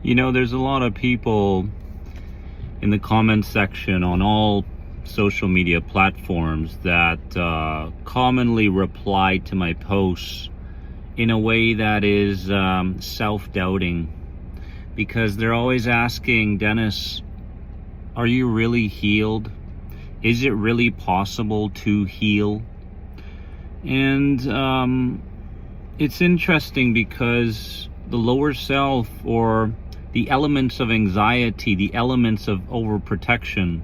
There's a lot of people in the comment section on all social media platforms that commonly reply to my posts in a way that is self-doubting, because they're always asking, Dennis, are you really healed? Is it really possible to heal? And it's interesting because the lower self, or the elements of anxiety, the elements of overprotection,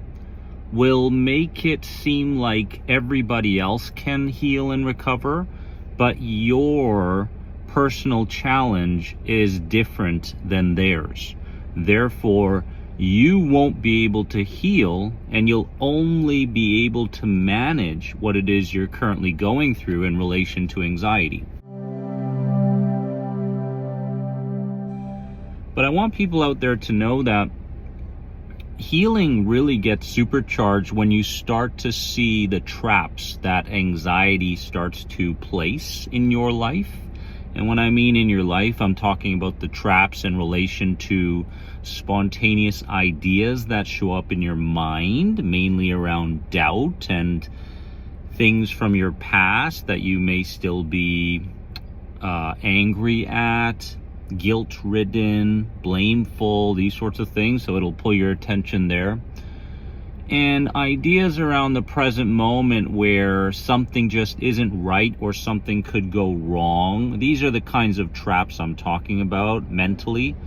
will make it seem like everybody else can heal and recover, but your personal challenge is different than theirs. Therefore, you won't be able to heal, and you'll only be able to manage what it is you're currently going through in relation to anxiety. But I want people out there to know that healing really gets supercharged when you start to see the traps that anxiety starts to place in your life. And when I mean in your life, I'm talking about the traps in relation to spontaneous ideas that show up in your mind, mainly around doubt and things from your past that you may still be angry at, guilt-ridden, blameful, these sorts of things. So it'll pull your attention there. And ideas around the present moment where something just isn't right or something could go wrong. These are the kinds of traps I'm talking about mentally.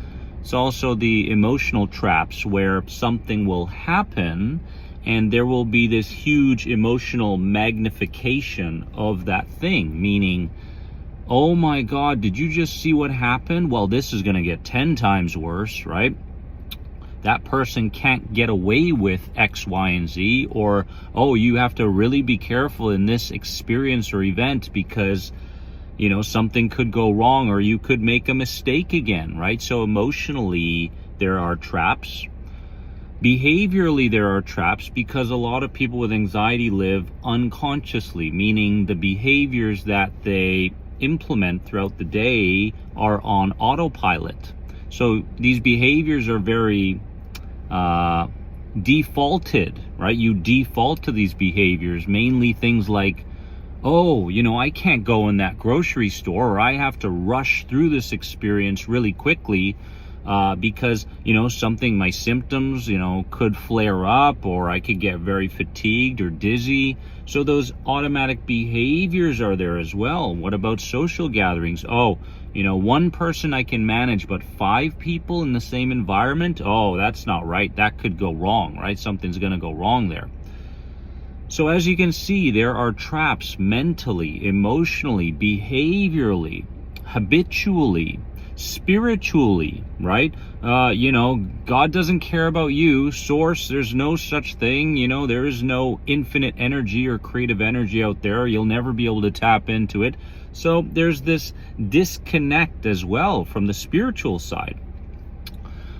It's also the emotional traps where something will happen and there will be this huge emotional magnification of that thing, meaning, oh my God, did you just see what happened? Well, this is going to get 10 times worse, right? That person can't get away with X, Y, and Z. Or, oh, you have to really be careful in this experience or event because, something could go wrong or you could make a mistake again, right? So emotionally, there are traps. Behaviorally, there are traps because a lot of people with anxiety live unconsciously, meaning the behaviors that they implement throughout the day are on autopilot. So these behaviors are very defaulted, right? You default to these behaviors, mainly things like, oh, I can't go in that grocery store, or I have to rush through this experience really quickly because, my symptoms, could flare up, or I could get very fatigued or dizzy. So those automatic behaviors are there as well. What about social gatherings? Oh, one person I can manage, but 5 people in the same environment? Oh, that's not right. That could go wrong, right? Something's going to go wrong there. So as you can see, there are traps mentally, emotionally, behaviorally, habitually, spiritually, right? God doesn't care about you. Source, there's no such thing. There is no infinite energy or creative energy out there. You'll never be able to tap into it. So there's this disconnect as well from the spiritual side.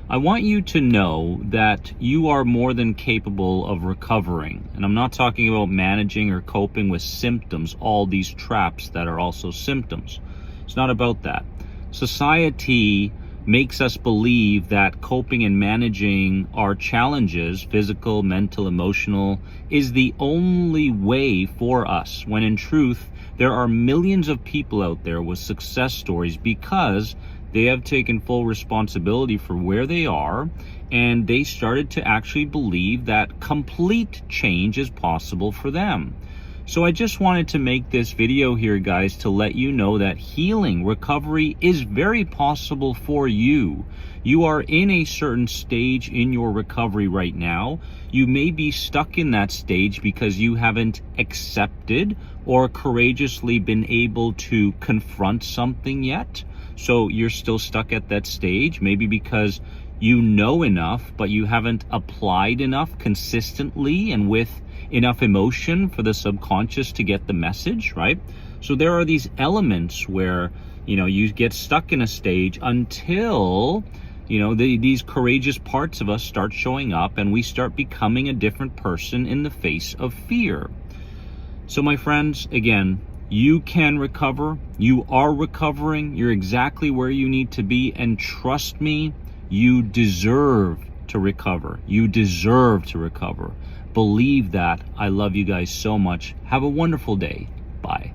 I want you to know that you are more than capable of recovering. And I'm not talking about managing or coping with symptoms, all these traps that are also symptoms. It's not about that. Society makes us believe that coping and managing our challenges, physical, mental, emotional, is the only way for us, when in truth, there are millions of people out there with success stories because they have taken full responsibility for where they are, and they started to actually believe that complete change is possible for them. So I just wanted to make this video here, guys, to let you know that healing, recovery is very possible for you. You are in a certain stage in your recovery right now. You may be stuck in that stage because you haven't accepted or courageously been able to confront something yet. So you're still stuck at that stage, maybe because you know enough, but you haven't applied enough consistently and with enough emotion for the subconscious to get the message, right? So there are these elements where, you get stuck in a stage until, these courageous parts of us start showing up and we start becoming a different person in the face of fear. So my friends, again, you can recover. You are recovering. You're exactly where you need to be. And trust me, You deserve to recover. You deserve to recover. Believe that. I love you guys so much. Have a wonderful day. Bye.